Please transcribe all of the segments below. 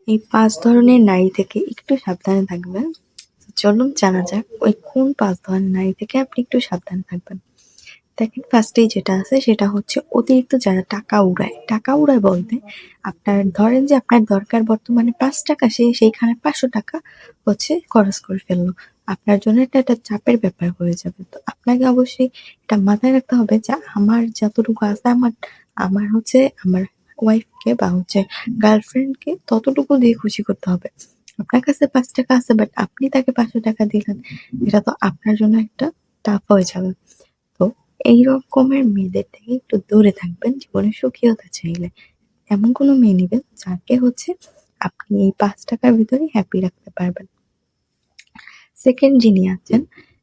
এই ৫ ধরনের নারী থেকে একটু সাবধানে থাকবেন। চলুন জানা যাক ওই কোন ৫ ধরনের নারী থেকে আপনি একটু সাবধানে থাকবেন। দেখেন ফার্স্টেই যেটা আছে সেটা হচ্ছে অতিরিক্ত যারা টাকা উড়ায়। টাকা উড়ায় বলতে আপনার ধরেন যে আপনার দরকার বর্তমানে ৳৫ সে সেইখানে ৳৫০০ হচ্ছে খরচ করে ফেললো। আপনার জন্য এটা একটা চাপের ব্যাপার হয়ে যাবে। তো আপনাকে অবশ্যই এটা মাথায় রাখতে হবে যে আমার যতটুকু আছে আমার আমার হচ্ছে আমার ওয়াইফকে বা হচ্ছে গার্লফ্রেন্ডকে ততটুকু দিয়ে খুশি করতে হবে। আপনার কাছে ৳৫ আছে বাট আপনি তাকে ৳৫০০ দিলেন। এটা তো আপনার জন্য একটা টাফ হয়ে যাবে। তো এই রকমের মেয়েদের থেকে একটু দূরে থাকবেন জীবনে সুখী হতে চাইলে। এমন কোনো মেয়ে নিবেন যাকে হচ্ছে আপনি এই ৳৫ র ভিতরেই হ্যাপি রাখতে পারবেন। সেকেন্ড যিনি আছেন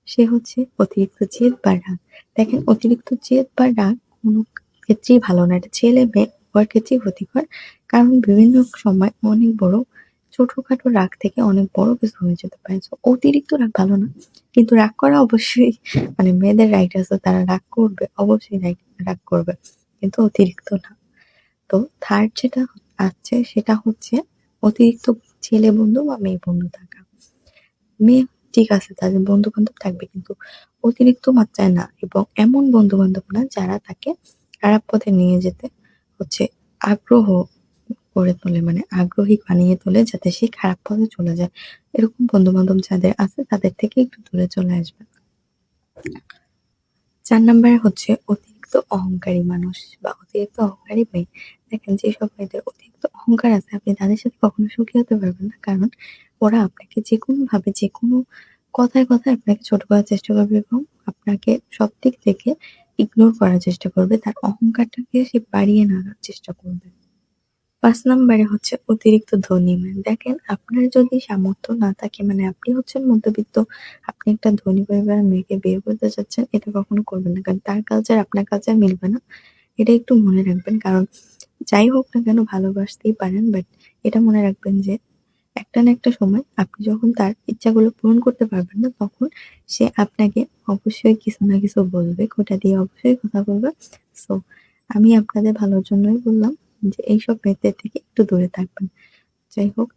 সে হচ্ছে অতিরিক্ত জেদ বা রাগ। দেখেন অতিরিক্ত জেদ বা রাগ কোনো ক্ষেত্রেই ভালো না। এটা ছেলে মেয়ে উভয়ের ক্ষেত্রেই ক্ষতিকর। কারণ বিভিন্ন সময় অনেক বড় ছোটখাটো রাগ থেকে অনেক বড় কিছু হয়ে যেতে পারে। সো অতিরিক্ত রাগ ভালো না। কিন্তু রাগ করা অবশ্যই মানে মেয়েদের রাইট আছে তারা রাগ করবে, অবশ্যই রাগ করবে। কিন্তু অতিরিক্ত না। তো থার্ড যেটা আছে সেটা হচ্ছে অতিরিক্ত ছেলে বন্ধু বা মেয়ে বন্ধু থাকা। মেয়ে ঠিক আছে তাদের বন্ধু-বান্ধব থাকবে কিন্তু অতিরিক্ত মাত্রায় না এবং এমন বন্ধু-বান্ধব না যারা তাকে খারাপ পথে নিয়ে যেতে হচ্ছে আগ্রহ করে তোলে মানে আগ্রহী বানিয়ে তোলে যাতে সে খারাপ পথে চলে যায়। এরকম বন্ধু-বান্ধব যাদের আছে তাদের থেকে একটু দূরে চলে আসবেন। ৪ নাম্বারে হচ্ছে অতিরিক্ত অহংকারী মানুষ বা অতিরিক্ত অহংকারী মেয়ে। দেখেন যেসব মেয়েদের অতিরিক্ত অহংকার আছে আপনি তাদের সাথে কখনো সুখী হতে পারবেন না। কারণ ওরা আপনাকে যেকোনোভাবে যেকোনো কথায় আপনাকে ছোট করার চেষ্টা করবে এবং আপনাকে সব দিক থেকে ইগনোর করার চেষ্টা করবে। তার অহংকারটাকে সে বাড়িয়ে নেওয়ার চেষ্টা করবে। ৫ নাম্বারে হচ্ছে অতিরিক্ত ধনী মেয়ে। দেখেন আপনার যদি সামর্থ্য না থাকে মানে আপনি হচ্ছেন মধ্যবিত্ত, আপনি একটা ধনী পরিবারের মেয়েকে বিয়ে করতে চাচ্ছেন, এটা কখনো করবেন না। কারণ তার কালচার আপনার কালচার মিলবে না। এটা একটু মনে রাখবেন। কারণ যাই হোক না কেন ভালোবাসতেই পারেন বাট এটা মনে রাখবেন যে একটা না একটা সময় আপনি যখন তার ইচ্ছাগুলো পূরণ করতে পারবেন না তখন সে আপনাকে অবশ্যই কিছু না কিছু বলবে। খোঁটা দিয়ে অবশ্যই কথা বলবে। সো আমি আপনাদের ভালোর জন্যই বললাম যে এইসব মেয়েদের থেকে একটু দূরে থাকবেন। যাই হোক